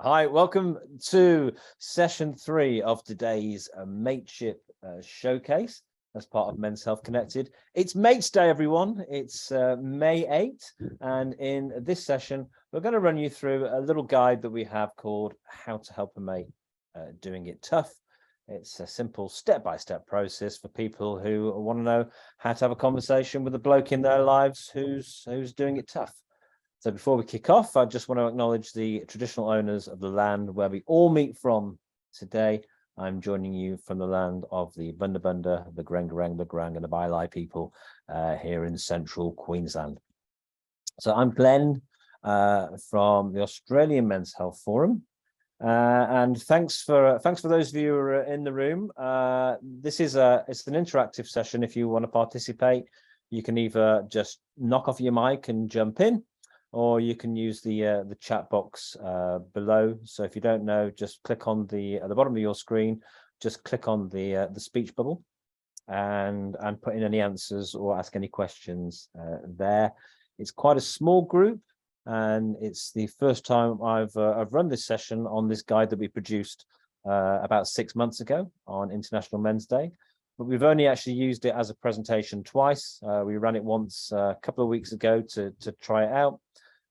Hi, welcome to session 3 of today's Mateship Showcase as part of Men's Health Connected. It's Mates Day, everyone. It's May 8th, and in this session, we're going to run you through a little guide that we have called How to Help a Mate Doing It Tough. It's a simple step-by-step process for people who want to know how to have a conversation with a bloke in their lives who's doing it tough. So before we kick off, I just want to acknowledge the traditional owners of the land where we all meet from today. I'm joining you from the land of the Bunda Bunda, the Grengarang, the Grang and the Bailai people here in central Queensland. So I'm Glenn from the Australian Men's Health Forum. And thanks for those of you who are in the room. It's an interactive session. If you want to participate, you can either just knock off your mic and jump in, or you can use the chat box below. So if you don't know, just click on at the bottom of your screen, just click on the speech bubble and put in any answers or ask any questions there. It's quite a small group, and it's the first time I've run this session on this guide that we produced about 6 months ago on International Men's Day. But we've only actually used it as a presentation twice. We ran it once a couple of weeks ago to try it out.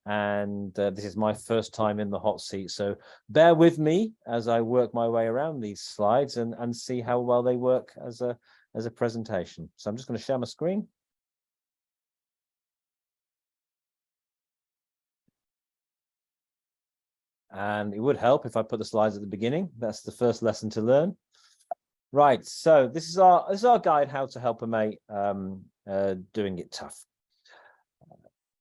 And this is my first time in the hot seat. So bear with me as I work my way around these slides and see how well they work as a presentation. So I'm just going to share my screen. And it would help if I put the slides at the beginning. That's the first lesson to learn. Right, so this is our guide, How to Help a Mate Doing It Tough.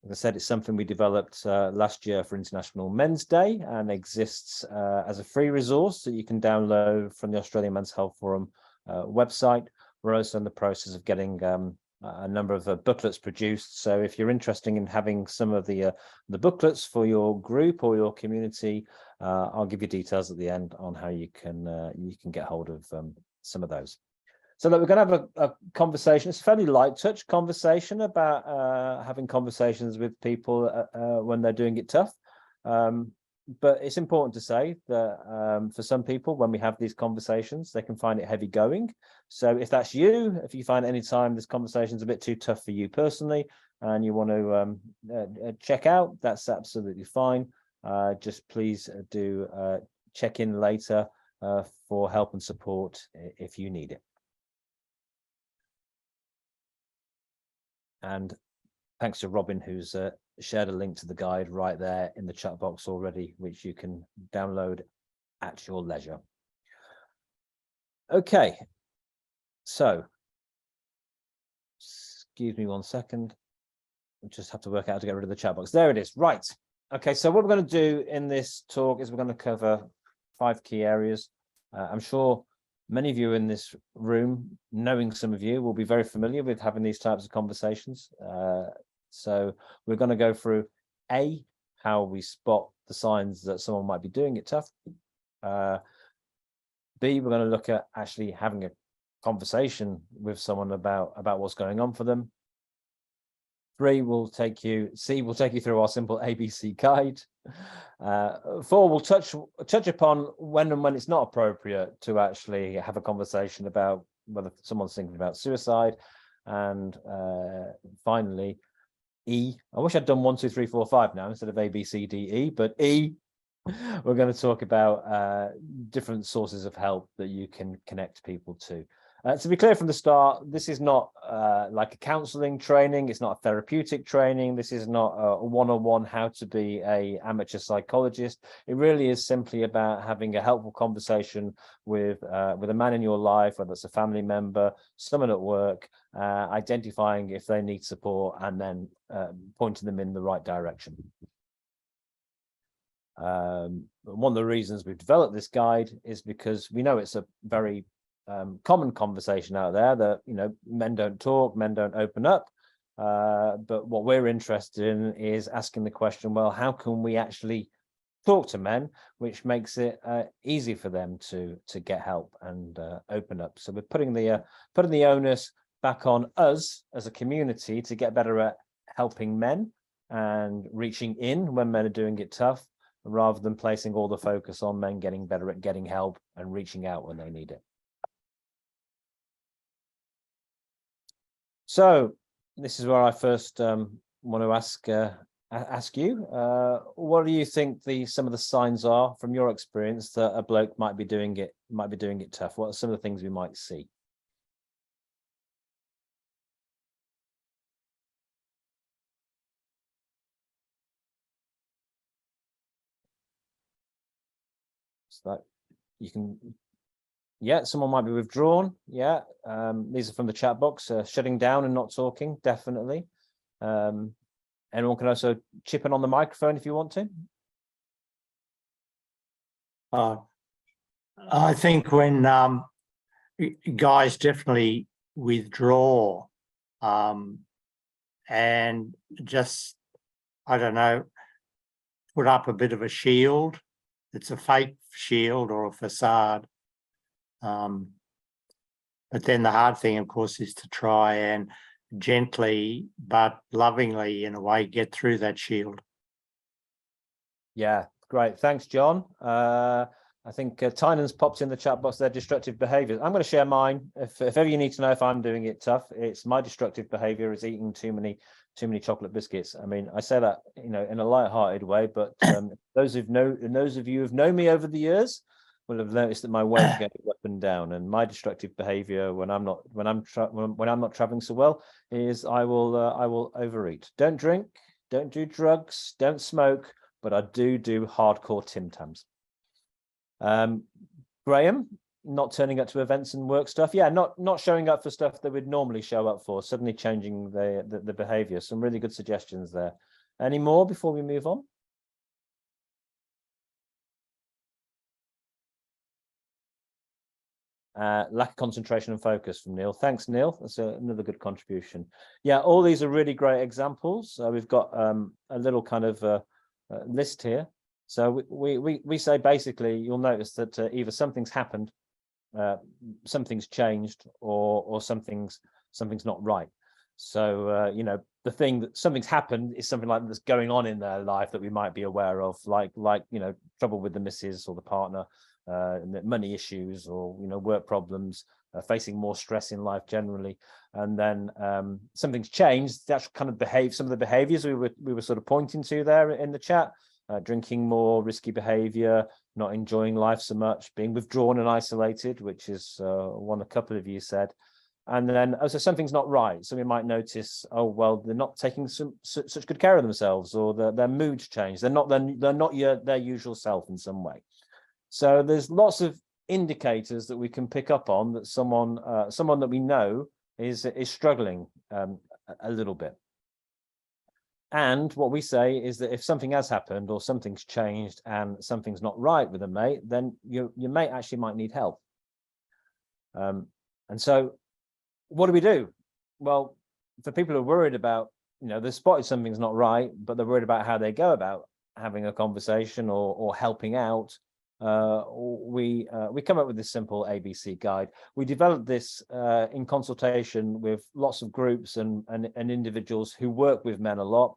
As I said, it's something we developed last year for International Men's Day and exists as a free resource that you can download from the Australian Men's Health Forum website. We're also in the process of getting a number of booklets produced. So if you're interested in having some of the booklets for your group or your community, I'll give you details at the end on how you can get hold of some of those. So look, we're going to have a conversation. It's a fairly light touch conversation about having conversations with people when they're doing it tough. But it's important to say that for some people, when we have these conversations, they can find it heavy going. So if that's you, if you find any time this conversation is a bit too tough for you personally and you want to check out, that's absolutely fine. Just please do check in later for help and support if you need it. And thanks to Robin, who's shared a link to the guide right there in the chat box already, which you can download at your leisure. Okay, so excuse me 1 second. I just have to work out how to get rid of the chat box. There it is. Right. Okay, so what we're going to do in this talk is we're going to cover 5 key areas. I'm sure many of you in this room, knowing some of you, will be very familiar with having these types of conversations. So we're going to go through how we spot the signs that someone might be doing it tough. B, we're going to look at actually having a conversation with someone about what's going on for them. 3 will take you through our simple ABC guide. 4 will touch upon when and when it's not appropriate to actually have a conversation about whether someone's thinking about suicide. And finally, E. I wish I'd done 1, 2, 3, 4, 5 now instead of A, B, C, D, E, but E, we're going to talk about different sources of help that you can connect people to. To be clear from the start, this is not like a counseling training. It's not a therapeutic training. This is not a one-on-one how to be an amateur psychologist. It really is simply about having a helpful conversation with a man in your life, whether it's a family member, someone at work, identifying if they need support and then pointing them in the right direction. One of the reasons we've developed this guide is because we know it's a very common conversation out there that, men don't talk, men don't open up. But what we're interested in is asking the question, well, how can we actually talk to men, which makes it easy for them to get help and open up. So we're putting the onus back on us as a community to get better at helping men and reaching in when men are doing it tough, rather than placing all the focus on men getting better at getting help and reaching out when they need it. So this is where I first want to ask you, what do you think some of the signs are from your experience that a bloke might be doing it tough? What are some of the things we might see? So you can, yeah, someone might be withdrawn. Yeah, these are from the chat box. Shutting down and not talking, definitely. Anyone can also chip in on the microphone if you want to. I think when guys definitely withdraw and just, I don't know, put up a bit of a shield. It's a fake shield or a facade. But then the hard thing, of course, is to try and gently but lovingly, in a way, get through that shield. Yeah, great. Thanks, John. I think Tynan's popped in the chat box their destructive behaviours. I'm going to share mine. If ever you need to know if I'm doing it tough, it's my destructive behaviour is eating too many chocolate biscuits. I mean, I say that, you know, in a light-hearted way, but those of you who've known me over the years will have noticed that my weight goes up and down. And my destructive behaviour when I'm not traveling so well is I will overeat. Don't drink, don't do drugs, don't smoke, but I do hardcore Tim Tams. Graham, not turning up to events and work stuff. Yeah, not showing up for stuff that we'd normally show up for, suddenly changing the behavior. Some really good suggestions there. Any more before we move on? Lack of concentration and focus from Neil. Thanks, Neil. That's another good contribution. Yeah, all these are really great examples. We've got a little kind of list here. So we say basically, you'll notice that either something's happened, something's changed, or something's not right. So you know, the thing that something's happened is something like that's going on in their life that we might be aware of, like you know, trouble with the missus or the partner, money issues, or you know, work problems, facing more stress in life generally. And then something's changed. That's kind of some of the behaviors we were sort of pointing to there in the chat. Drinking more, risky behavior, not enjoying life so much, being withdrawn and isolated, which is a couple of you said. And then also something's not right. So we might notice, oh well, they're not taking such good care of themselves, or their mood's changed. They're not their usual self in some way. So there's lots of indicators that we can pick up on that someone that we know is struggling a little bit. And what we say is that if something has happened or something's changed and something's not right with a mate, then your mate actually might need help. And so what do? Well, for people who are worried about, you know, they've spotted something's not right, but they're worried about how they go about having a conversation or helping out, we come up with this simple ABC guide. We developed this in consultation with lots of groups and individuals who work with men a lot,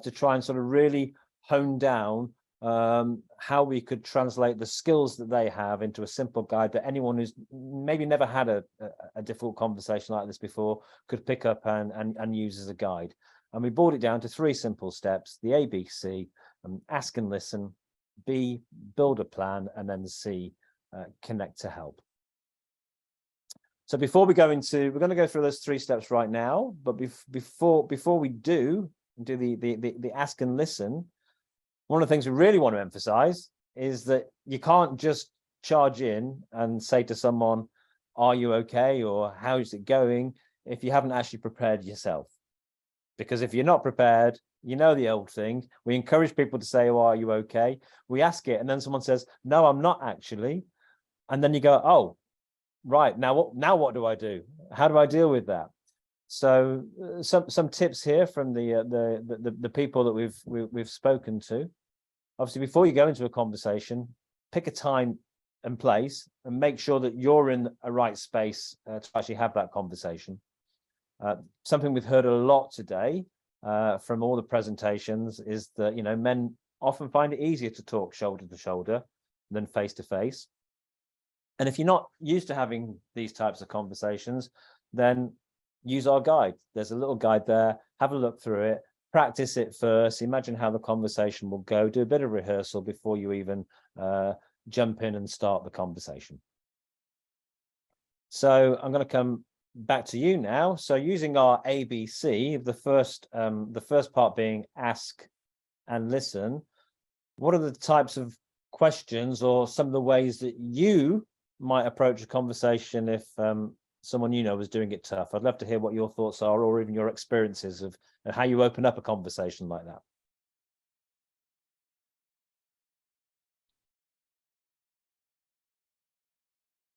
to try and sort of really hone down how we could translate the skills that they have into a simple guide that anyone who's maybe never had a difficult conversation like this before could pick up and use as a guide. And we boiled it down to 3 simple steps: the ABC, ask and listen; B, build a plan; and then C, connect to help. So before we go into, we're going to go through those 3 steps right now, but before we do the ask and listen, one of the things we really want to emphasize is that you can't just charge in and say to someone, are you okay, or how's it going, if you haven't actually prepared yourself. Because if you're not prepared, you know the old thing, we encourage people to say, oh, are you okay? We ask it, and then someone says, no, I'm not actually. And then you go, oh, right, now what do I do? How do I deal with that? So some tips here from the people that we've spoken to. Obviously, before you go into a conversation, pick a time and place and make sure that you're in a right space to actually have that conversation. Something we've heard a lot today from all the presentations is that, you know, men often find it easier to talk shoulder to shoulder than face to face. And if you're not used to having these types of conversations, then use our guide. There's a little guide there. Have a look through it. Practice it first. Imagine how the conversation will go. Do a bit of rehearsal before you even jump in and start the conversation. So I'm going to come back to you now. So using our ABC, the first part being ask and listen, what are the types of questions or some of the ways that you might approach a conversation if someone you know was doing it tough? I'd love to hear what your thoughts are, or even your experiences of how you open up a conversation like that.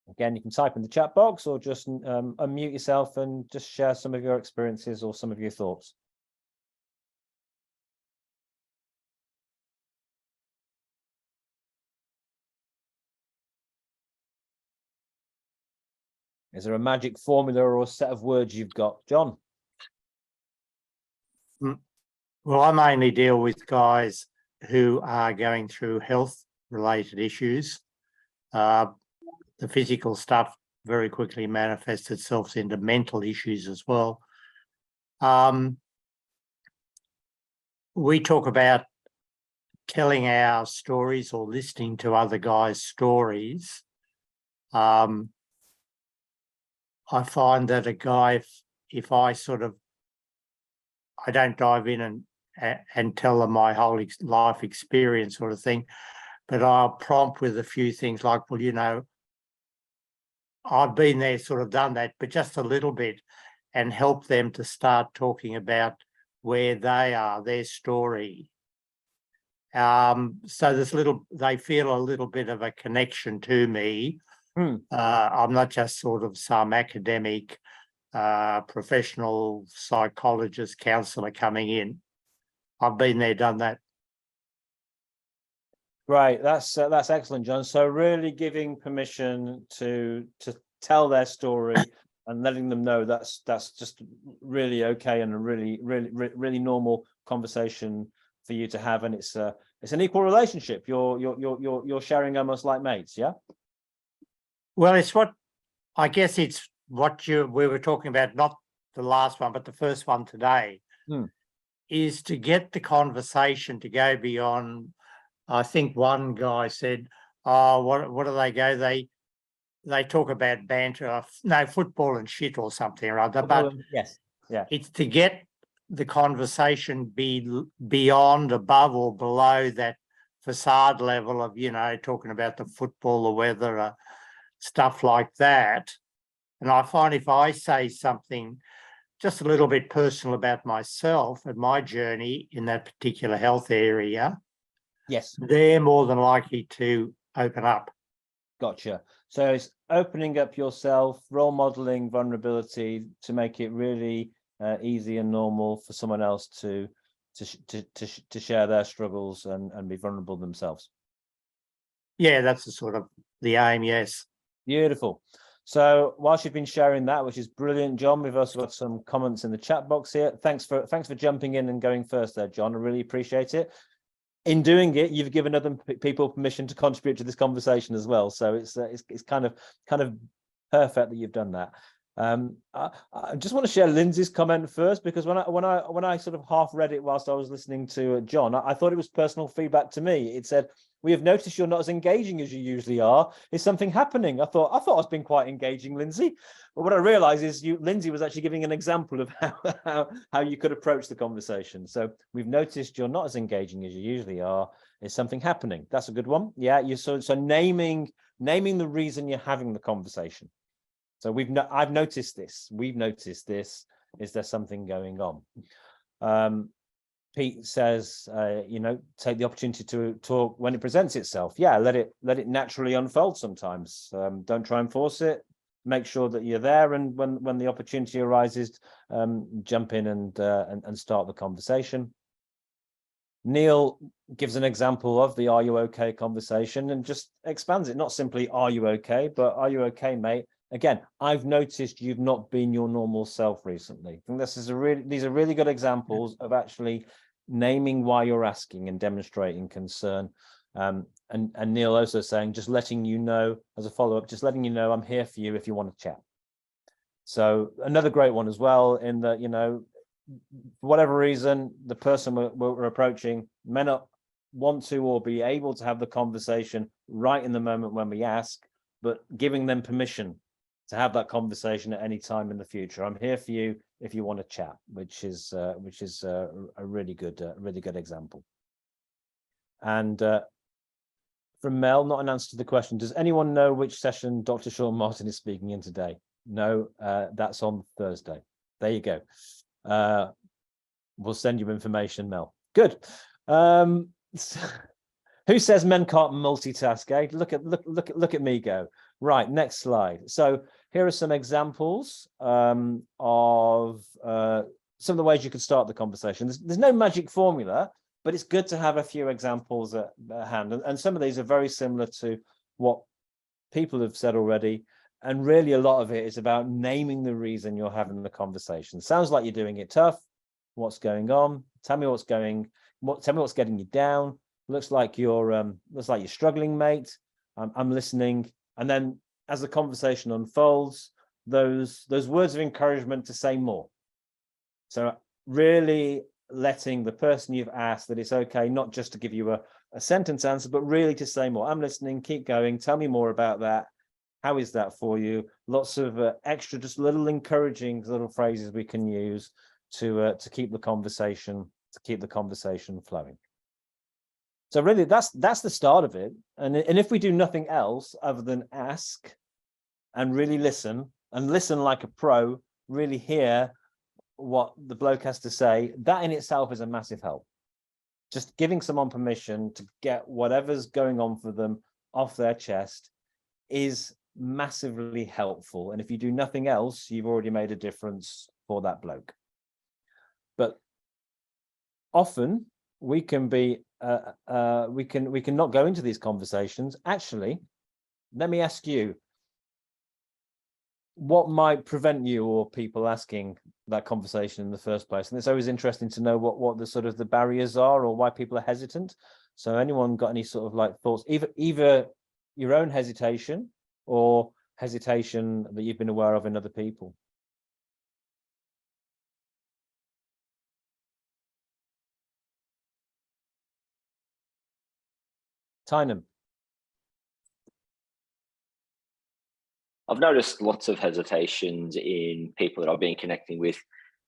Again, you can type in the chat box or just unmute yourself and just share some of your experiences or some of your thoughts. Is there a magic formula or a set of words you've got, John? Well, I mainly deal with guys who are going through health-related issues. The physical stuff very quickly manifests itself into mental issues as well. We talk about telling our stories or listening to other guys' stories. I find that a guy, if I don't dive in and tell them my whole life experience sort of thing, but I'll prompt with a few things like, well, you know, I've been there, sort of done that, but just a little bit, and help them to start talking about where they are, their story. So they feel a little bit of a connection to me. I'm not just sort of some academic professional psychologist, counsellor coming in. I've been there, done that. Right, that's excellent, John. So really giving permission to tell their story and letting them know that's just really okay and a really normal conversation for you to have, and it's an equal relationship. You're sharing almost like mates, yeah. Well, it's what we were talking about, not the last one, but the first one today, is to get the conversation to go beyond. I think one guy said, "Oh, what do they go? They talk about banter, no, football and shit or something or other." But yes, yeah, it's to get the conversation beyond, above, or below that facade level of, you know, talking about the football, the weather, stuff like that. And I find if I say something just a little bit personal about myself and my journey in that particular health area, yes, they're more than likely to open up. Gotcha. So it's opening up yourself, role modeling vulnerability to make it really easy and normal for someone else to share their struggles and be vulnerable themselves. Yeah, that's the aim. Yes. Beautiful. So whilst you've been sharing that, which is brilliant, John, we've also got some comments in the chat box here. Thanks for jumping in and going first there, John. I really appreciate it. In doing it, you've given other people permission to contribute to this conversation as well. So it's kind of perfect that you've done that. I just want to share Lindsay's comment first, because when I sort of half read it whilst I was listening to John, I thought it was personal feedback to me. It said, "We have noticed you're not as engaging as you usually are. Is something happening?" I thought I was being quite engaging, Lindsay. But what I realized is Lindsay was actually giving an example of how you could approach the conversation. So we've noticed you're not as engaging as you usually are. Is something happening? That's a good one. Yeah, so naming the reason you're having the conversation. So I've noticed this. We've noticed this. Is there something going on? Pete says, take the opportunity to talk when it presents itself. Yeah, let it naturally unfold sometimes. Don't try and force it. Make sure that you're there, and when the opportunity arises, jump in and start the conversation. Neil gives an example of the "Are you okay?" conversation and just expands it. Not simply "Are you okay?" but "Are you okay, mate?" Again, I've noticed you've not been your normal self recently. I think these are really good examples of actually naming why you're asking and demonstrating concern. And Neil also saying, just letting you know as a follow-up, just letting you know I'm here for you if you want to chat. So another great one as well, in that, you know, for whatever reason, the person we're approaching may not want to or be able to have the conversation right in the moment when we ask, but giving them permission to have that conversation at any time in the future. I'm here for you if you want to chat, which is a really good example. And from Mel, not an answer to the question, does anyone know which session Dr. Sean Martin is speaking in today? No, that's on Thursday. There you go. We'll send you information, Mel. Good. Who says men can't multitask? Eh? Look at me go. Right, next slide. So here are some examples of some of the ways you could start the conversation. There's no magic formula, but it's good to have a few examples at hand. And some of these are very similar to what people have said already. And really, a lot of it is about naming the reason you're having the conversation. Sounds like you're doing it tough. What's going on? Tell me what's getting you down. Looks like you're struggling, mate. I'm listening. And then as the conversation unfolds, those words of encouragement to say more. So really letting the person you've asked that it's okay, not just to give you a sentence answer, but really to say more. I'm listening, keep going, tell me more about that. How is that for you? Lots of extra, just little encouraging little phrases we can use to keep the conversation flowing. So really, that's the start of it. And if we do nothing else other than ask and really listen like a pro, really hear what the bloke has to say, that in itself is a massive help. Just giving someone permission to get whatever's going on for them off their chest is massively helpful. And if you do nothing else, you've already made a difference for that bloke. But often we can be we can not go into these conversations. Actually, let me ask you, what might prevent you or people asking that conversation in the first place? And it's always interesting to know what the sort of the barriers are or why people are hesitant. So anyone got any sort of like thoughts, either your own hesitation or hesitation that you've been aware of in other people? Tynan. I've noticed lots of hesitations in people that I've been connecting with,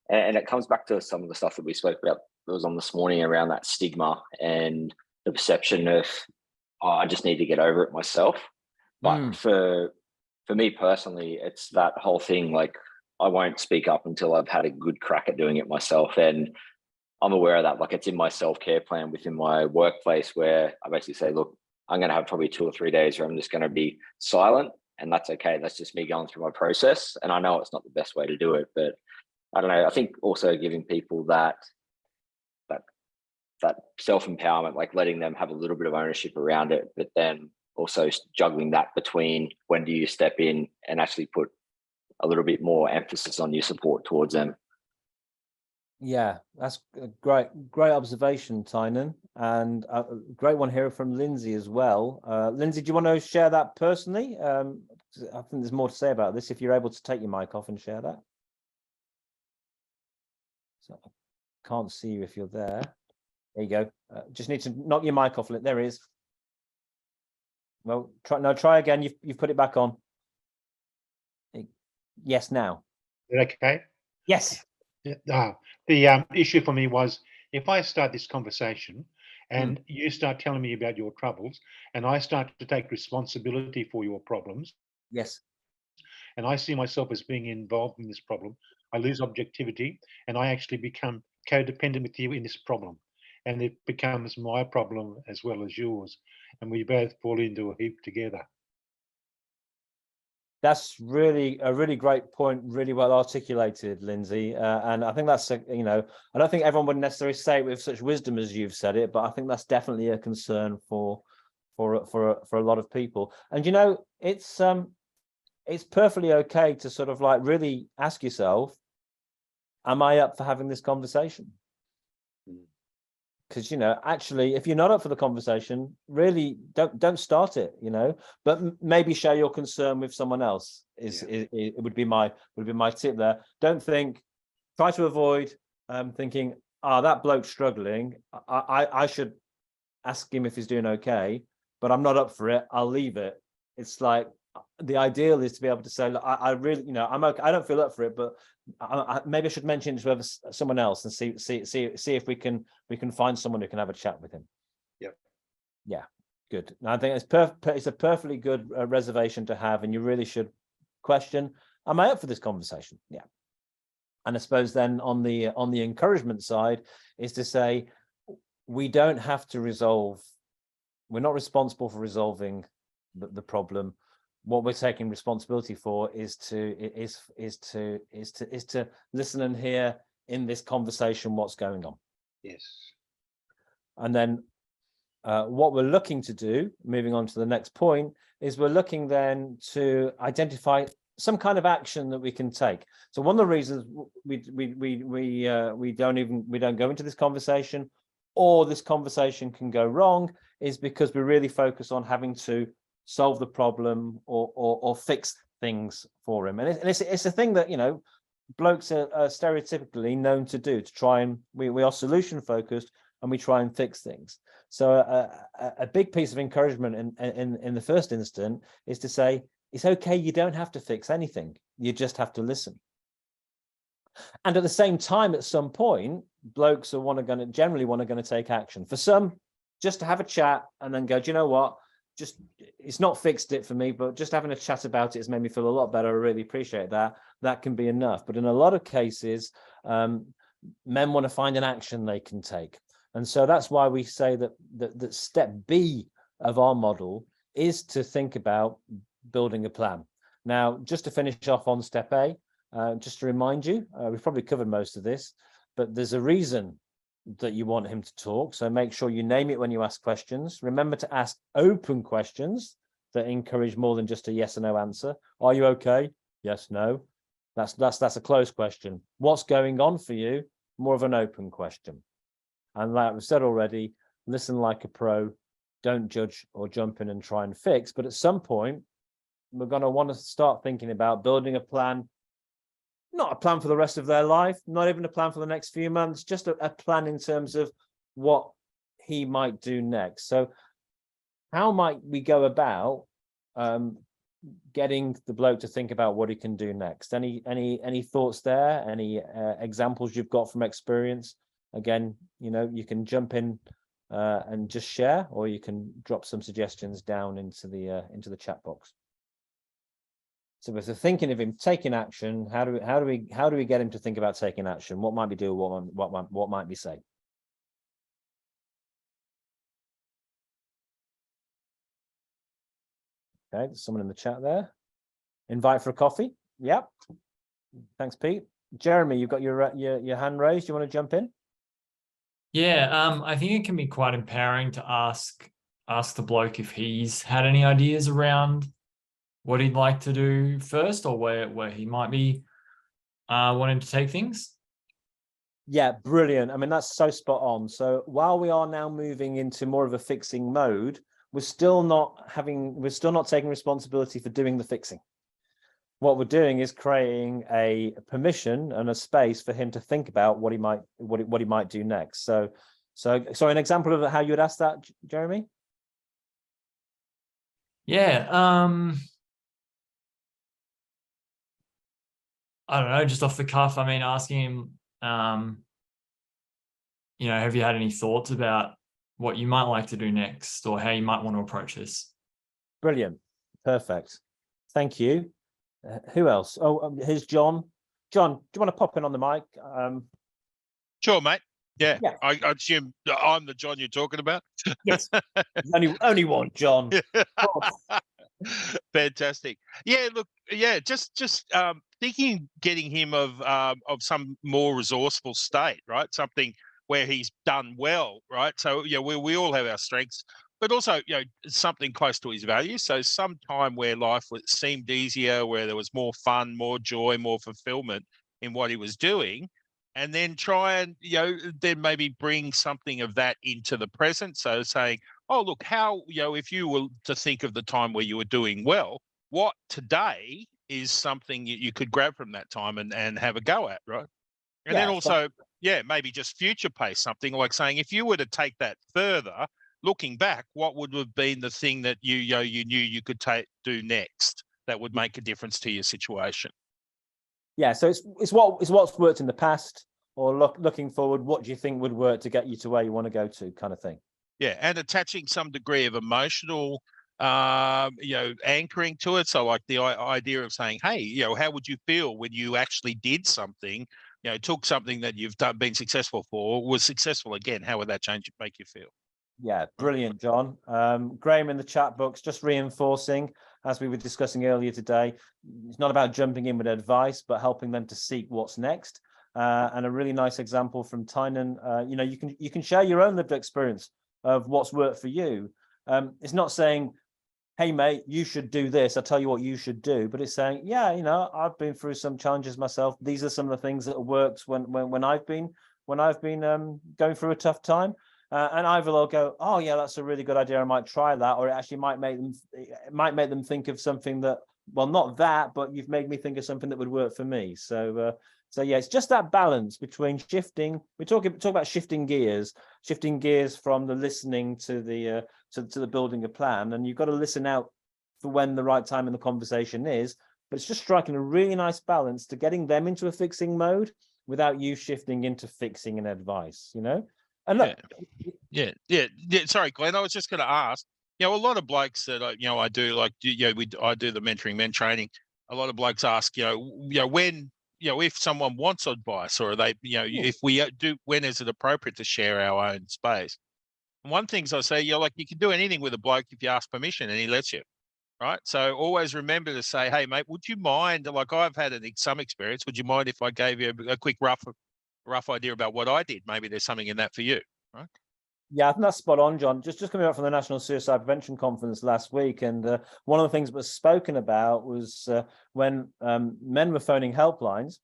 and it comes back to some of the stuff that we spoke about that was on this morning around that stigma and the perception of, oh, I just need to get over it myself. But for me personally, it's that whole thing, like, I won't speak up until I've had a good crack at doing it myself. And I'm aware of that. Like, it's in my self-care plan within my workplace, where I basically say, look, I'm going to have probably 2 or 3 days where I'm just going to be silent, and that's okay. That's just me going through my process. And I know it's not the best way to do it, but I don't know. I think also giving people that self-empowerment, like letting them have a little bit of ownership around it, but then also juggling that between when do you step in and actually put a little bit more emphasis on your support towards them. Yeah, that's a great observation, Tynan, and a great one here from Lindsay as well. Lindsay, do you want to share that personally? I think there's more to say about this if you're able to take your mic off and share that. So I can't see you if you're there. There you go. Just need to knock your mic off. There it is. Well, try again. You've put it back on. Yes, now. Okay. Yes. The issue for me was, if I start this conversation and you start telling me about your troubles and I start to take responsibility for your problems. Yes. And I see myself as being involved in this problem, I lose objectivity and I actually become codependent with you in this problem. And it becomes my problem as well as yours. And we both fall into a heap together. That's really a really great point, really well articulated, Lindsay. And I think that's, I don't think everyone would necessarily say it with such wisdom as you've said it, but I think that's definitely a concern for a lot of people. And it's perfectly okay to sort of like really ask yourself, am I up for having this conversation? because actually, if you're not up for the conversation, really don't start it. But maybe share your concern with someone else. It would be my tip there. Don't try to avoid thinking, that bloke's struggling. I should ask him if he's doing okay, but I'm not up for it. I'll leave it. It's like, the ideal is to be able to say, look, I really, I'm okay. I don't feel up for it, but maybe I should mention it to someone else and see if we can find someone who can have a chat with him. Yep. Yeah, good. And I think it's a perfectly good reservation to have, and you really should question, am I up for this conversation? Yeah. And I suppose then on the encouragement side is to say, we don't have to resolve. We're not responsible for resolving the problem. What we're taking responsibility for is to listen and hear in this conversation what's going on. Yes. And then what we're looking to do, moving on to the next point, is we're looking then to identify some kind of action that we can take. So one of the reasons we don't go into this conversation, or this conversation can go wrong, is because we really focus on having to solve the problem or fix things for him. And it's a thing that, blokes are stereotypically known to do, to try and we are solution focused and we try and fix things. So a big piece of encouragement in the first instant is to say, it's okay, you don't have to fix anything. You just have to listen. And at the same time, at some point, blokes are generally want to take action. For some, just to have a chat and then go, do you know what? It's not fixed it for me, but just having a chat about it has made me feel a lot better. I really appreciate that. That can be enough. But in a lot of cases, men want to find an action they can take. And so that's why we say that step B of our model is to think about building a plan. Now, just to finish off on step A, just to remind you, we've probably covered most of this, but there's a reason that you want him to talk. So make sure you name it when you ask questions. Remember to ask open questions that encourage more than just a yes or no answer. Are you okay? Yes, no. That's a closed question. What's going on for you? More of an open question. And like we've said already, listen like a pro, don't judge or jump in and try and fix. But at some point, we're going to want to start thinking about building a plan. Not a plan for the rest of their life, not even a plan for the next few months, just a plan in terms of what he might do next. So how might we go about getting the bloke to think about what he can do next? Any thoughts there? Any examples you've got from experience? Again, you can jump in and just share, or you can drop some suggestions down into the chat box. So if we're thinking of him taking action, how do we get him to think about taking action? What might we do? What might we say? Okay, there's someone in the chat there. Invite for a coffee. Yep. Thanks, Pete. Jeremy, you've got your hand raised. Do you want to jump in? Yeah, I think it can be quite empowering to ask the bloke if he's had any ideas around what he'd like to do first, or where he might be wanting to take things. Yeah, brilliant. I mean, that's so spot on. So while we are now moving into more of a fixing mode, we're still not taking responsibility for doing the fixing. What we're doing is creating a permission and a space for him to think about what he might do next. So an example of how you would ask that, Jeremy? Yeah. I don't know, just off the cuff. I mean, asking him, have you had any thoughts about what you might like to do next, or how you might want to approach this? Brilliant. Perfect. Thank you. Who else? Oh, here's John. John, do you want to pop in on the mic? Sure, mate. Yeah. Yeah. I assume I'm the John you're talking about. Yes. only one John. Fantastic. Yeah, look, yeah, just thinking, getting him of some more resourceful state, right? Something where he's done well, right? So we all have our strengths, but also something close to his values. So some time where life seemed easier, where there was more fun, more joy, more fulfillment in what he was doing. and then try and, then maybe bring something of that into the present. So saying, oh, look, how, if you were to think of the time where you were doing well, what today is something you could grab from that time and have a go at, right? And then also, maybe just future pace something, like saying, if you were to take that further, looking back, what would have been the thing that you knew you could do next that would make a difference to your situation? Yeah, so it's what's worked in the past, or looking forward, what do you think would work to get you to where you want to go to, kind of thing. Yeah, and attaching some degree of emotional, anchoring to it. So like the idea of saying, hey, how would you feel when you actually did something, took something that you've been successful for, was successful again? How would that make you feel? Yeah, brilliant, John. Graham in the chat box, just reinforcing, as we were discussing earlier today, it's not about jumping in with advice, but helping them to seek what's next. And a really nice example from Tynan, you can share your own lived experience of what's worked for you. It's not saying, hey, mate, you should do this. I'll tell you what you should do. But it's saying, yeah, I've been through some challenges myself. These are some of the things that have worked when I've been going through a tough time. And either they'll go, oh yeah, that's a really good idea, I might try that, or it actually might make them think of something that, well, not that, but you've made me think of something that would work for me. So yeah, it's just that balance between shifting. We talk about shifting gears from the listening to the building a plan, and you've got to listen out for when the right time in the conversation is. But it's just striking a really nice balance to getting them into a fixing mode without you shifting into fixing and advice. And look, yeah. Sorry, Glenn. I was just going to ask. A lot of blokes that I do, like, I do the mentoring men training. A lot of blokes ask, when, if someone wants advice, or they, if we do, when is it appropriate to share our own space? And one thing I say, like, you can do anything with a bloke if you ask permission and he lets you, right? So always remember to say, hey, mate, would you mind? Like, I've had some experience. Would you mind if I gave you a quick rough idea about what I did? Maybe there's something in that for you, right? Yeah, I think that's spot on, John. Just coming out from the National Suicide Prevention Conference last week, and one of the things that was spoken about was when men were phoning helplines.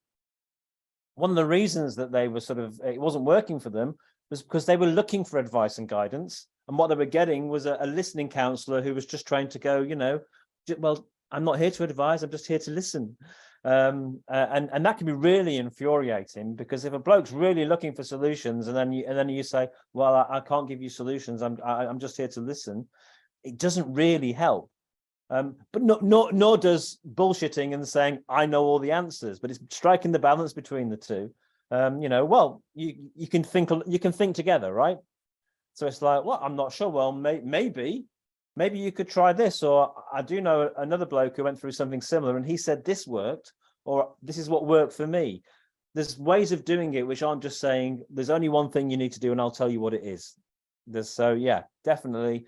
One of the reasons that they were it wasn't working for them was because they were looking for advice and guidance, and what they were getting was a listening counsellor who was just trying to go, well, I'm not here to advise, I'm just here to listen. And that can be really infuriating, because if a bloke's really looking for solutions and then you say, well, I can't give you solutions, I'm just here to listen, it doesn't really help. But nor does bullshitting and saying I know all the answers, but it's striking the balance between the two. Well, you can think together, right? So it's like, well, I'm not sure. Well, maybe you could try this, or I do know another bloke who went through something similar and he said this worked, or this is what worked for me. There's ways of doing it which aren't just saying there's only one thing you need to do and I'll tell you what it is. So yeah, definitely.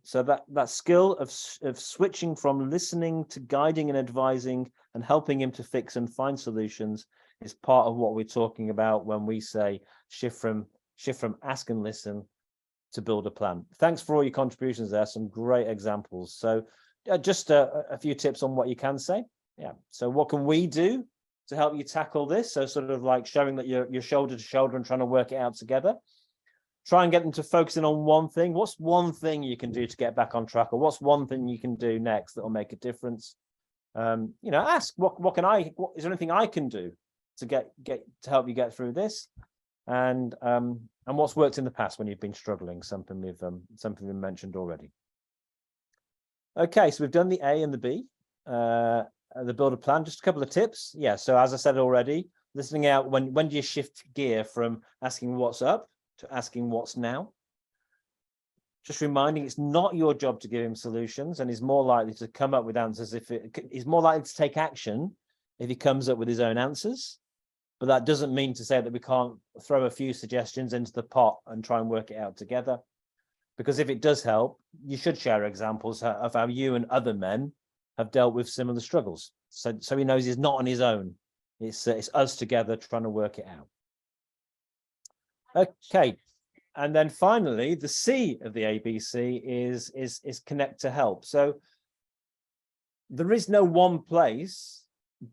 So that skill of switching from listening to guiding and advising and helping him to fix and find solutions is part of what we're talking about when we say shift from ask and listen to build a plan. Thanks for all your contributions there. Some great examples. So just a few tips on what you can say. Yeah. So what can we do to help you tackle this? So sort of like showing that you're shoulder to shoulder and trying to work it out together. Try and get them to focus in on one thing. What's one thing you can do to get back on track, or what's one thing you can do next that will make a difference? Ask what is there anything I can do to get to help you get through this? And what's worked in the past when you've been struggling, something we've mentioned already. Okay, so we've done the A and the B, the build a plan. Just a couple of tips. Yeah, so as I said already, listening out, when do you shift gear from asking what's up to asking what's now? Just reminding it's not your job to give him solutions, and he's more likely to come up with answers he's more likely to take action if he comes up with his own answers. But that doesn't mean to say that we can't throw a few suggestions into the pot and try and work it out together. Because if it does help, you should share examples of how you and other men have dealt with similar struggles. So he knows he's not on his own. It's us together trying to work it out. Okay, and then finally, the C of the ABC is connect to help. So there is no one place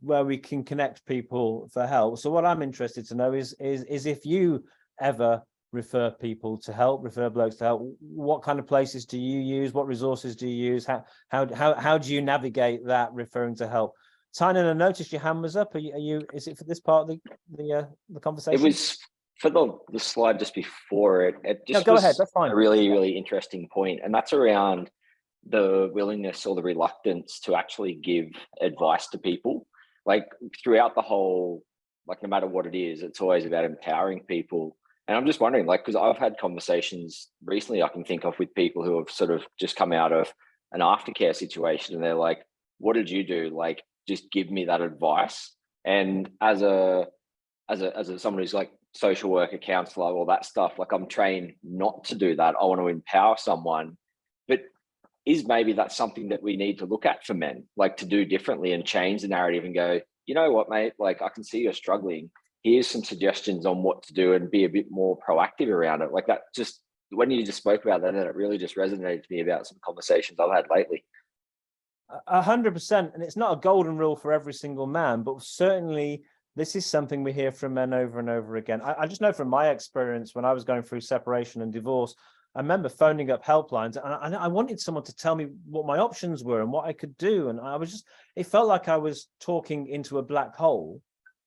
where we can connect people for help. So what I'm interested to know is if you ever refer people to help, refer blokes to help, what kind of places do you use? What resources do you use? How do you navigate that referring to help? Tynan, I noticed your hand was up. Are you? Is it for this part of the conversation? It was for the slide just before it. It just go was ahead. That's fine. a really interesting point, and that's around the willingness or the reluctance to actually give advice to people. Like throughout the whole, like no matter what it is, it's always about empowering people. And I'm just wondering, like, because I've had conversations recently I can think of with people who have sort of just come out of an aftercare situation, and they're like, "What did you do? Like, just give me that advice." And as someone who's like social worker, counselor, all that stuff, like I'm trained not to do that. I want to empower someone, but is maybe that's something that we need to look at for men, like to do differently and change the narrative and go, you know what, mate, like I can see you're struggling. Here's some suggestions on what to do and be a bit more proactive around it. Like that, just when you just spoke about that, and it really just resonated to me about some conversations I've had lately. 100%. And it's not a golden rule for every single man, but certainly this is something we hear from men over and over again. I just know from my experience when I was going through separation and divorce, I remember phoning up helplines and I wanted someone to tell me what my options were and what I could do. And it felt like I was talking into a black hole,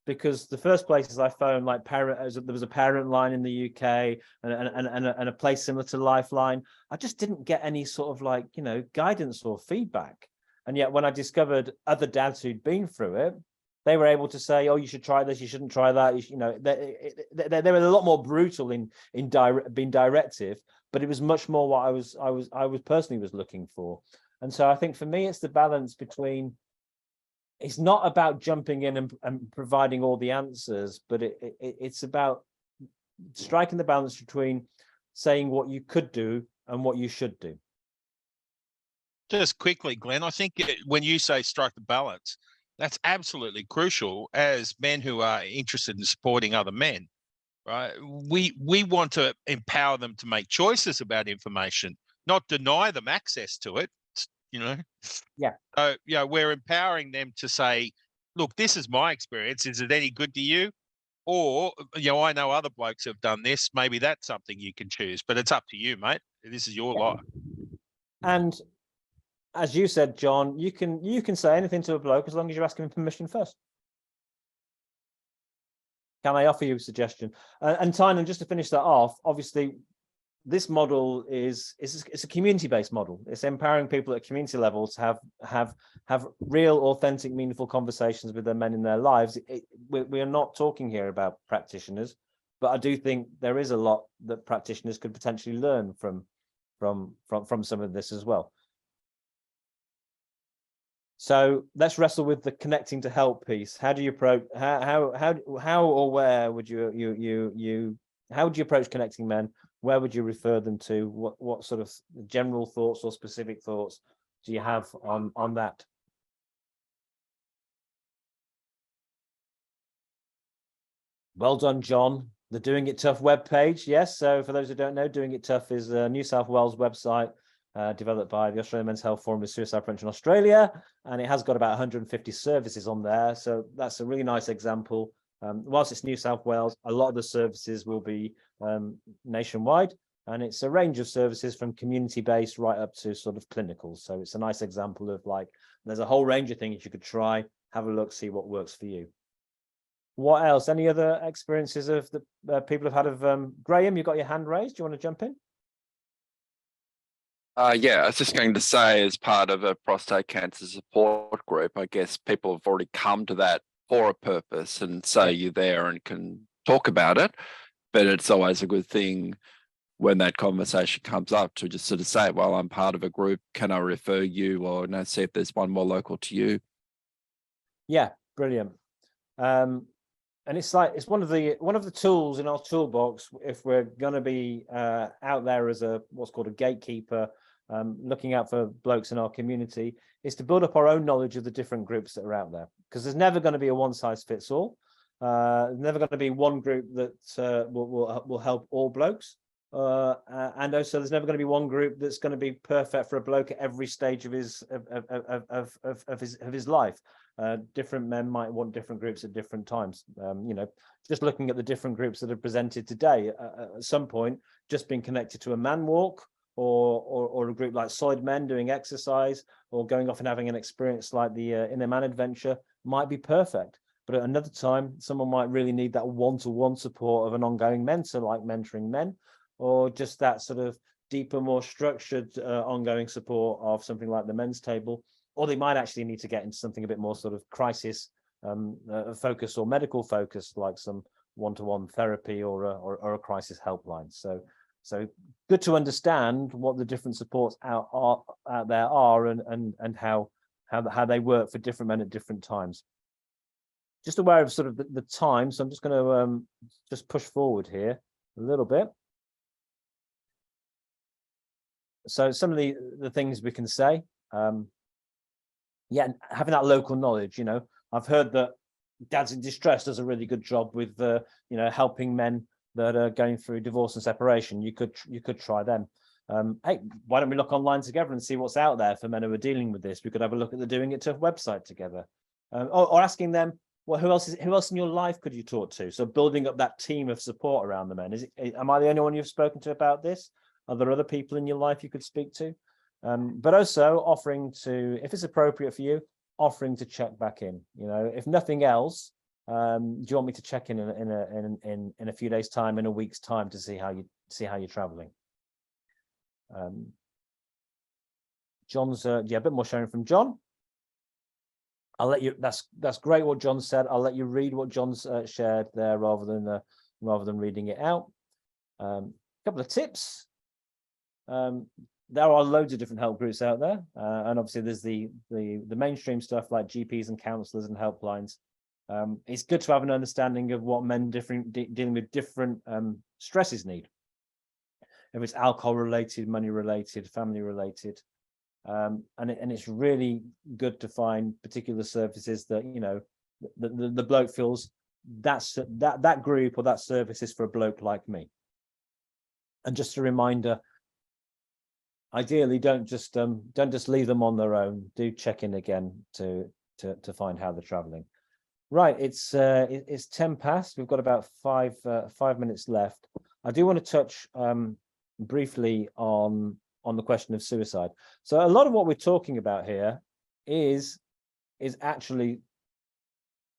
because the first places I phoned, like there was a parent line in the UK and a place similar to Lifeline. I just didn't get any sort of like, guidance or feedback. And yet when I discovered other dads who'd been through it, they were able to say, "Oh, you should try this. You shouldn't try that." They were a lot more brutal in being directive, but it was much more what I was personally was looking for. And so I think for me, it's the balance between. It's not about jumping in and providing all the answers, but it's about striking the balance between saying what you could do and what you should do. Just quickly, Glenn, I think when you say strike the balance, that's absolutely crucial as men who are interested in supporting other men, right? We want to empower them to make choices about information, not deny them access to it, Yeah. So, we're empowering them to say, look, this is my experience. Is it any good to you? Or, I know other blokes have done this. Maybe that's something you can choose, but it's up to you, mate. This is your life. And as you said, John, you can say anything to a bloke as long as you're asking him permission first. Can I offer you a suggestion? And Tynan, just to finish that off, obviously, this model is a community-based model. It's empowering people at community level to have real, authentic, meaningful conversations with the men in their lives. We are not talking here about practitioners, but I do think there is a lot that practitioners could potentially learn from some of this as well. So let's wrestle with the connecting to help piece. How do you approach? How or where would you how would you approach connecting men? Where would you refer them to? What sort of general thoughts or specific thoughts do you have on that? Well done, John. The Doing It Tough webpage. Yes. So for those who don't know, Doing It Tough is a New South Wales website developed by the Australian Men's Health Forum with Suicide Prevention Australia, and it has got about 150 services on there. So that's a really nice example. Whilst it's New South Wales, a lot of the services will be nationwide, and it's a range of services from community-based right up to sort of clinical. So it's a nice example of like, there's a whole range of things you could try, have a look, see what works for you. What else? Any other experiences of the people have had of Graham? You've got your hand raised. Do you want to jump in? Yeah, I was just going to say, as part of a prostate cancer support group, I guess people have already come to that for a purpose, and so you're there and can talk about it. But it's always a good thing when that conversation comes up to just sort of say, well, I'm part of a group. Can I refer you, or see if there's one more local to you? Yeah, brilliant. And it's like, it's one of the tools in our toolbox if we're going to be out there as what's called a gatekeeper, looking out for blokes in our community, is to build up our own knowledge of the different groups that are out there, because there's never going to be a one size fits all. There's never going to be one group that will help all blokes. and also there's never going to be one group that's going to be perfect for a bloke at every stage of his life. Different men might want different groups at different times. You know, just looking at the different groups that are presented today, at some point, just being connected to a man walk, or a group like Solid Men doing exercise, or going off and having an experience like the Inner Man Adventure might be perfect. But at another time, someone might really need that one-to-one support of an ongoing mentor, like mentoring men, or just that sort of deeper, more structured ongoing support of something like the men's table. Or they might actually need to get into something a bit more sort of crisis focus or medical focus, like some one-to-one therapy or a crisis helpline. So good to understand what the different supports out there are, and how they work for different men at different times. Just aware of sort of the time, so I'm just going to just push forward here a little bit. So some of the things we can say, yeah, having that local knowledge. You know, I've heard that Dads in Distress does a really good job with you know, helping men that are going through divorce and separation. You could try them. Hey, why don't we look online together and see what's out there for men who are dealing with this? We could have a look at the Doing It Tough website together, or asking them, well, who else in your life could you talk to? So building up that team of support around the men. Am I the only one you've spoken to about this? Are there other people in your life you could speak to? But also offering to, if it's appropriate for you, offering to check back in. You know, if nothing else, do you want me to check in a few days' time, in a week's time, to see how you're traveling? John's yeah, a bit more sharing from John. I'll let you. That's great what John said. I'll let you read what John's shared there rather than reading it out. A couple of tips. There are loads of different help groups out there, and obviously there's the mainstream stuff like GPs and counsellors and helplines. It's good to have an understanding of what men dealing with different stresses need. If it's alcohol related, money related, family related, and it's really good to find particular services that, you know, the bloke feels that group or that service is for a bloke like me. And just a reminder, ideally, don't just leave them on their own. Do check in again to find how they're traveling. Right, it's 10 past. We've got about 5 minutes left. I do want to touch briefly on the question of suicide. So a lot of what we're talking about here is actually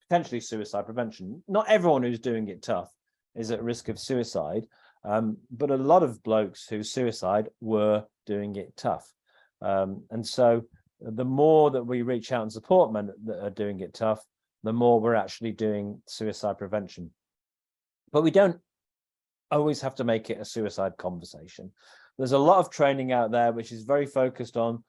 potentially suicide prevention. Not everyone who's doing it tough is at risk of suicide, but a lot of blokes who suicide were doing it tough. And so the more that we reach out and support men that are doing it tough, the more we're actually doing suicide prevention. But we don't always have to make it a suicide conversation. There's a lot of training out there which is very focused on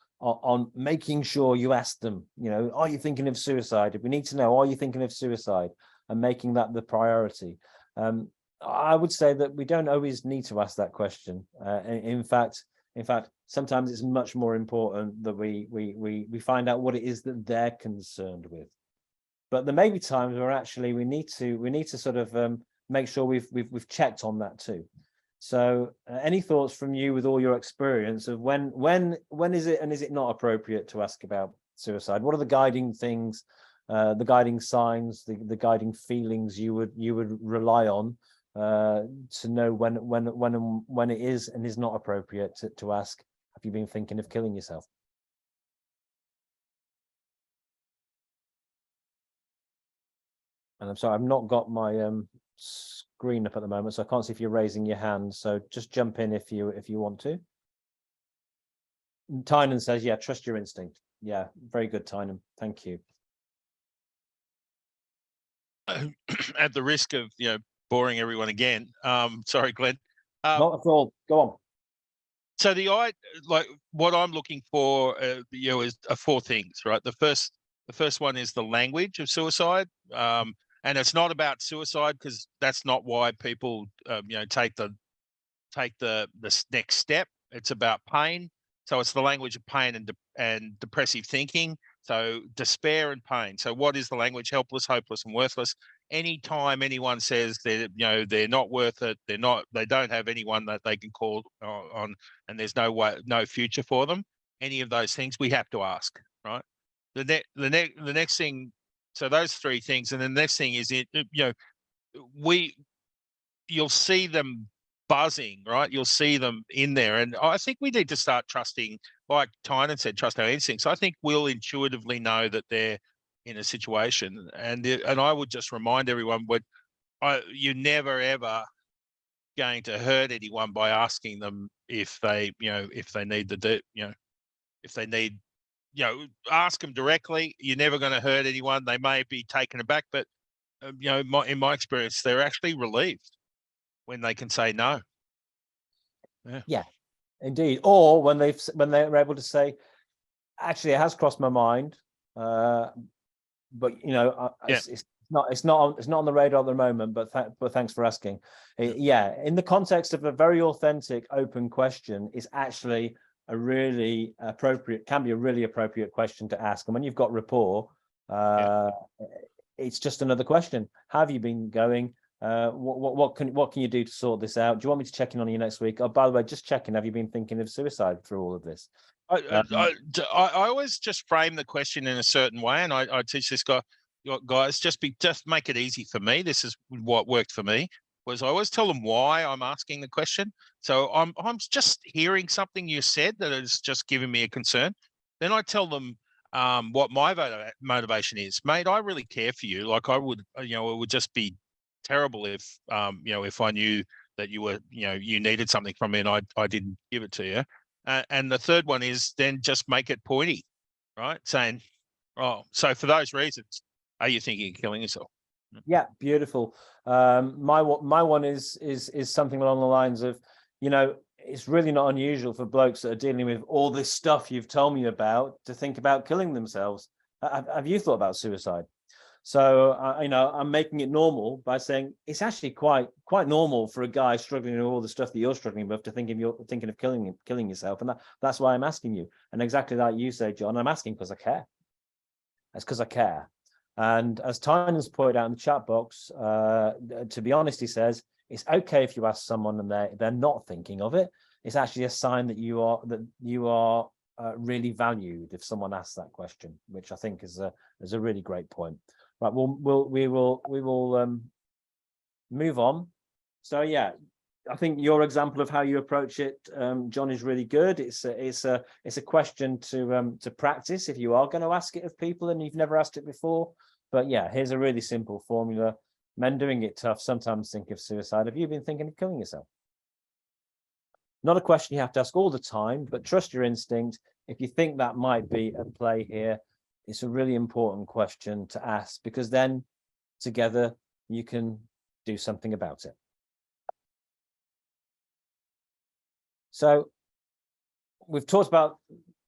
making sure you ask them, you know, are you thinking of suicide? We need to know, are you thinking of suicide? And making that the priority. I would say that we don't always need to ask that question. In fact, sometimes it's much more important that we find out what it is that they're concerned with. But there may be times where actually we need to sort of make sure we've checked on that too. So any thoughts from you with all your experience of when is it and is it not appropriate to ask about suicide? What are the guiding things, the guiding signs, the guiding feelings you would rely on to know when it is and is not appropriate to ask, have you been thinking of killing yourself? And I'm sorry, I've not got my screen up at the moment, so I can't see if you're raising your hand. So just jump in if you want to. Tynan says, yeah, trust your instinct. Yeah, very good, Tynan. Thank you. At the risk of, you know, boring everyone again, sorry, Glenn. Not at all. Go on. So like what I'm looking for, you know, is 4 things, right? The first one is the language of suicide, and it's not about suicide because that's not why people, you know, take the next step. It's about pain. So it's the language of pain and depressive thinking. So despair and pain. So what is the language? Helpless, hopeless, and worthless. anytime anyone says they're not worth it, they don't have anyone that they can call on, and there's no future for them, any of those things, we have to ask, right? The next thing, so those three things, and the next thing is you'll see them buzzing, right? You'll see them in there. And I think we need to start trusting, like Tynan said, trust our instincts. I think we'll intuitively know that they're in a situation. And I would just remind everyone, you're never, ever going to hurt anyone by asking them if they need ask them directly. You're never going to hurt anyone. They may be taken aback, but in my experience, they're actually relieved when they can say no. Yeah, indeed. Or when they're able to say, actually, it has crossed my mind, but it's not on the radar at the moment. But thanks for asking. Yeah, in the context of a very authentic, open question, is actually a really appropriate question to ask. And when you've got rapport, it's just another question. How have you been going? What can you do to sort this out? Do you want me to check in on you next week? Oh, by the way, just checking, have you been thinking of suicide through all of this? I always just frame the question in a certain way, and I teach this guys, just make it easy for me. This is what worked for me. Was I always tell them why I'm asking the question. So I'm just hearing something you said that is just giving me a concern. Then I tell them what my motivation is. Mate, I really care for you. Like I would, it would just be terrible if if I knew that you were you needed something from me and I didn't give it to you. And the third one is then just make it pointy, right? Saying, oh, so for those reasons, are you thinking of killing yourself? Yeah, beautiful. My one is something along the lines of, it's really not unusual for blokes that are dealing with all this stuff you've told me about to think about killing themselves. Have you thought about suicide? So I'm making it normal by saying it's actually quite normal for a guy struggling with all the stuff that you're struggling with to you're thinking of killing yourself, and that's why I'm asking you. And exactly like you say, John, I'm asking because I care. That's because I care. And as Tynan's pointed out in the chat box, to be honest, he says it's okay if you ask someone and they're not thinking of it. It's actually a sign that you are really valued if someone asks that question, which I think is a really great point. Right, we will move on. So yeah, I think your example of how you approach it, John, is really good. It's a question to practice if you are going to ask it of people and you've never asked it before. But yeah, here's a really simple formula. Men doing it tough sometimes think of suicide. Have you been thinking of killing yourself? Not a question you have to ask all the time, but trust your instinct. If you think that might be at play here, it's a really important question to ask, because then together you can do something about it. So we've talked about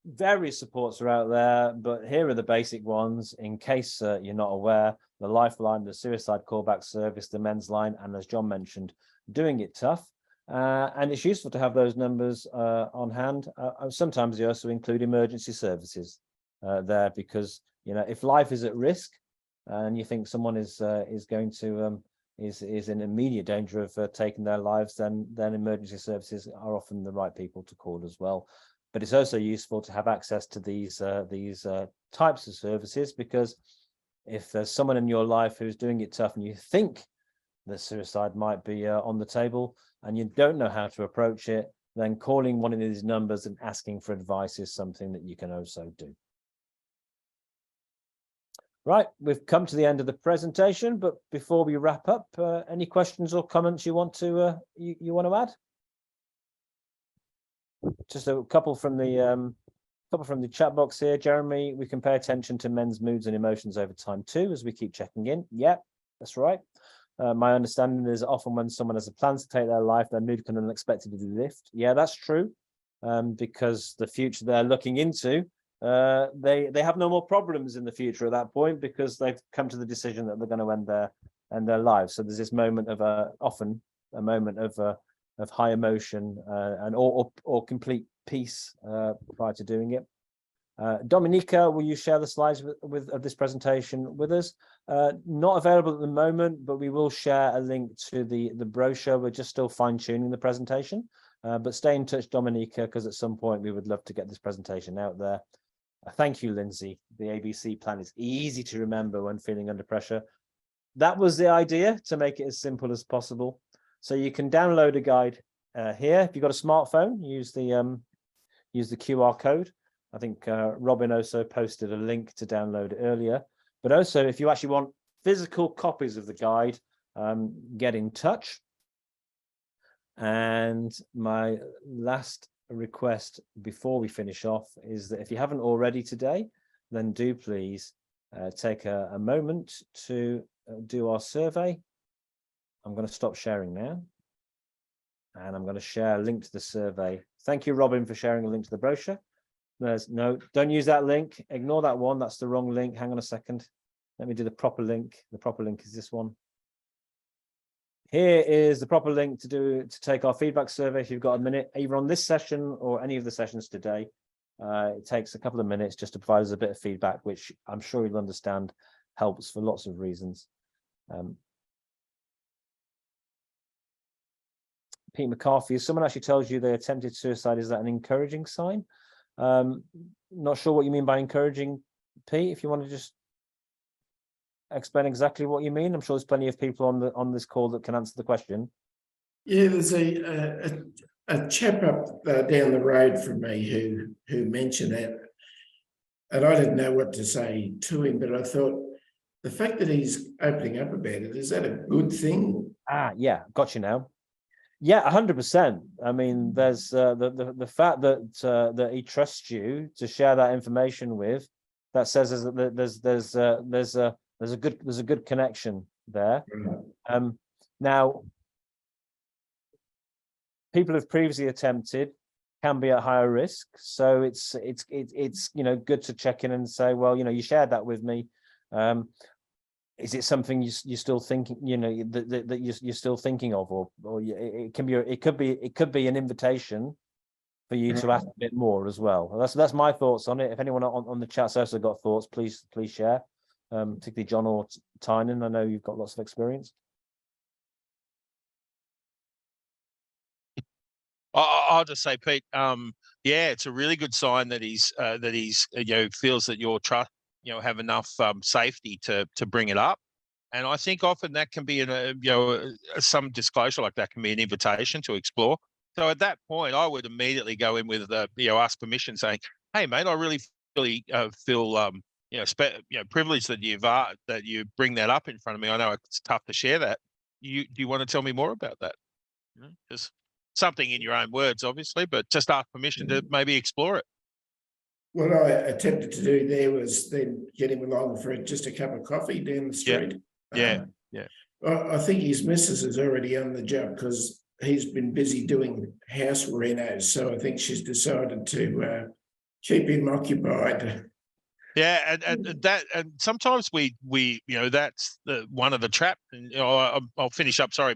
various supports are out there, but here are the basic ones in case you're not aware: the Lifeline, the Suicide Callback Service, the Men's Line, and as John mentioned, Doing It Tough. And it's useful to have those numbers on hand. Sometimes you also include emergency services there, because if life is at risk and you think someone is going to is in immediate danger of taking their lives, then emergency services are often the right people to call as well. But it's also useful to have access to these types of services, because if there's someone in your life who's doing it tough and you think that suicide might be on the table and you don't know how to approach it, then calling one of these numbers and asking for advice is something that you can also do. Right, we've come to the end of the presentation, but before we wrap up, any questions or comments you want to add? Just a couple from the chat box here. Jeremy, we can pay attention to men's moods and emotions over time too, as we keep checking in. Yeah, that's right. My understanding is often when someone has a plan to take their life, their mood can unexpectedly lift. Yeah, that's true, because the future they're looking into, they have no more problems in the future at that point, because they've come to the decision that they're going to end their lives. So there's this moment of often a moment of high emotion and or complete peace prior to doing it. Dominica, will you share the slides of this presentation with us? Not available at the moment, but we will share a link to the brochure. We're just still fine-tuning the presentation, but stay in touch, Dominica, because at some point we would love to get this presentation out there. Thank you, Lindsay. The ABC plan is easy to remember when feeling under pressure. That was the idea, to make it as simple as possible. So you can download a guide here. If you've got a smartphone, use the QR code. I think Robin also posted a link to download it earlier. But also, if you actually want physical copies of the guide, get in touch. And my last request before we finish off is that if you haven't already today, then do please take a moment to do our survey. I'm going to stop sharing now, and I'm going to share a link to the survey. Thank you, Robin, for sharing a link to the brochure. Don't use that link. Ignore that one. That's the wrong link. Hang on a second. Let me do the proper link. The proper link is this one. Here is the proper link to take our feedback survey. If you've got a minute, either on this session or any of the sessions today, it takes a couple of minutes just to provide us a bit of feedback, which I'm sure you'll understand helps for lots of reasons. Pete McCarthy, if someone actually tells you they attempted suicide, is that an encouraging sign? Not sure what you mean by encouraging, Pete. If you want to just explain exactly what you mean. I'm sure there's plenty of people on this call that can answer the question. Yeah, there's a chap up down the road from me who mentioned that, and I didn't know what to say to him, but I thought the fact that he's opening up about it, is that a good thing? Yeah, got you now. Yeah, 100%. I mean, there's the fact that he trusts you to share that information with, that says that there's a good connection there. Now, people who've previously attempted can be at higher risk, so it's good to check in and say, well, you shared that with me. Is it something you're still thinking, that you're still thinking of, or it could be an invitation for you to ask a bit more as well. That's my thoughts on it. If anyone on the chat's also got thoughts, please share. Particularly John or Tynan, I know you've got lots of experience. I'll just say, Pete, yeah, it's a really good sign that he's feels that your trust, have enough safety to bring it up. And I think often that can be some disclosure like that can be an invitation to explore. So at that point, I would immediately go in with ask permission, saying, "Hey, mate, I really feel privileged that you bring that up in front of me. I know it's tough to share that. Do you want to tell me more about that?" Just something in your own words, obviously, but just ask permission to maybe explore it. What I attempted to do there was then get him along for just a cup of coffee down the street. Yeah. I think his missus is already on the job because he's been busy doing house renos. So I think she's decided to keep him occupied. Yeah, and sometimes we that's one of the traps. And I'll finish up. Sorry,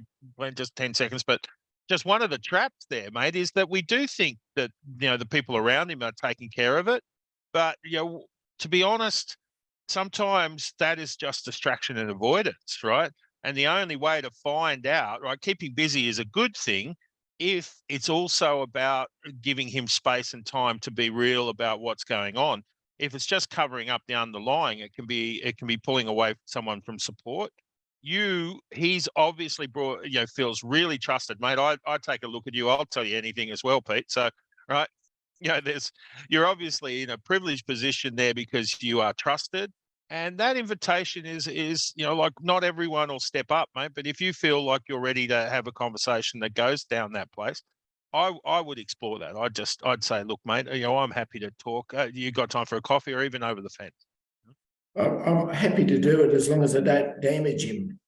just 10 seconds, but just one of the traps there, mate, is that we do think that the people around him are taking care of it, but to be honest, sometimes that is just distraction and avoidance, right? And the only way to find out, right, keeping busy is a good thing if it's also about giving him space and time to be real about what's going on. If it's just covering up the underlying, it can be pulling away someone from support. He's obviously feels really trusted, mate. I take a look at you. I'll tell you anything as well, Pete. So, right, you're obviously in a privileged position there because you are trusted, and that invitation is like not everyone will step up, mate. But if you feel like you're ready to have a conversation that goes down that place, I would explore that. I'd say, look, mate, I'm happy to talk. You got time for a coffee or even over the fence? I'm happy to do it as long as I don't damage him.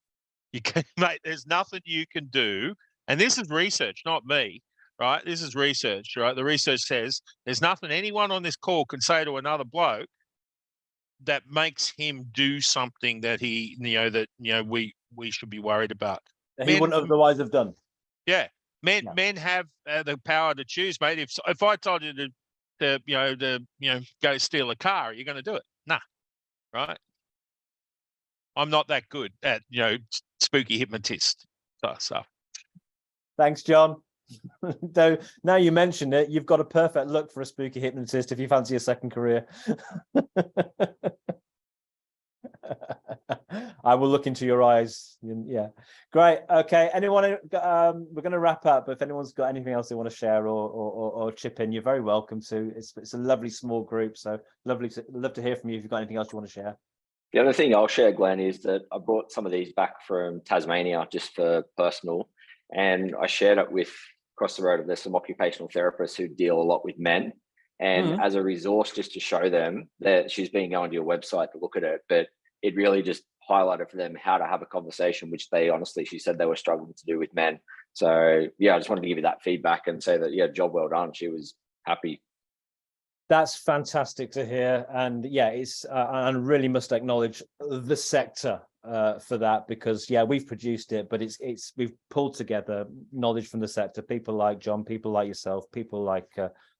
You can, mate. There's nothing you can do, and this is research, not me, right? This is research, right? The research says there's nothing anyone on this call can say to another bloke that makes him do something that we should be worried about. He wouldn't otherwise have done. Yeah, men have the power to choose, mate. If I told you to to go steal a car, are you going to do it? Nah, right? I'm not that good at spooky hypnotist stuff. Thanks, John. Though now you mention it, you've got a perfect look for a spooky hypnotist if you fancy a second career. I will look into your eyes. Yeah, great. Okay, anyone? We're going to wrap up. But if anyone's got anything else they want to share or chip in, you're very welcome to. It's a lovely small group, so love to hear from you if you've got anything else you want to share. The other thing I'll share, Glenn, is that I brought some of these back from Tasmania just for personal, and I shared it with across the road. There's some occupational therapists who deal a lot with men, and as a resource, just to show them that she's been going to your website to look at it, but it really just highlighted for them how to have a conversation, which they honestly, she said they were struggling to do with men. So yeah, I just wanted to give you that feedback and say that, yeah, job well done. She was happy. That's fantastic to hear. And yeah, it's, I really must acknowledge the sector for that, because yeah, we've produced it, but we've pulled together knowledge from the sector, people like John, people like yourself, people like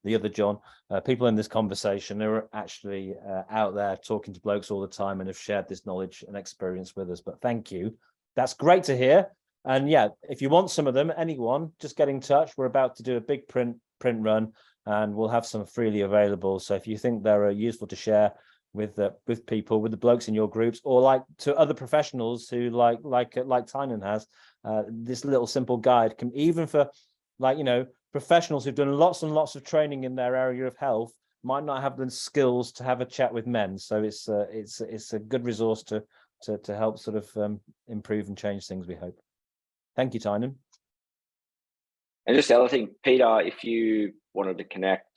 the other John, people in this conversation who are actually out there talking to blokes all the time and have shared this knowledge and experience with us. But thank you. That's great to hear. And yeah, if you want some of them, anyone, just get in touch. We're about to do a big print run, and we'll have some freely available. So if you think they're useful to share with people, with the blokes in your groups, or like to other professionals who like Tynan has, this little simple guide can, even for professionals who've done lots and lots of training in their area of health, might not have the skills to have a chat with men. So it's a good resource to help sort of improve and change things, we hope. Thank you, Tynan. And just the other thing, Peter, if you wanted to connect,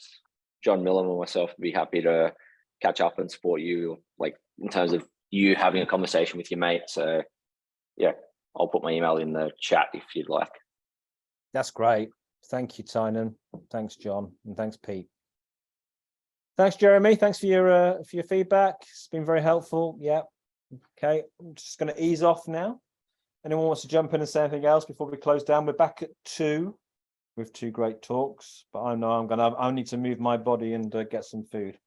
John Millam and myself would be happy to catch up and support you, like in terms of you having a conversation with your mate. So yeah, I'll put my email in the chat if you'd like. That's great. Thank you, Tynan. Thanks, John, and thanks, Pete. Thanks, Jeremy. Thanks for your feedback. It's been very helpful. Yeah. Okay, I'm just going to ease off now. Anyone wants to jump in and say anything else before we close down? We're back at 2 with 2 great talks, but I know I need to move my body and get some food.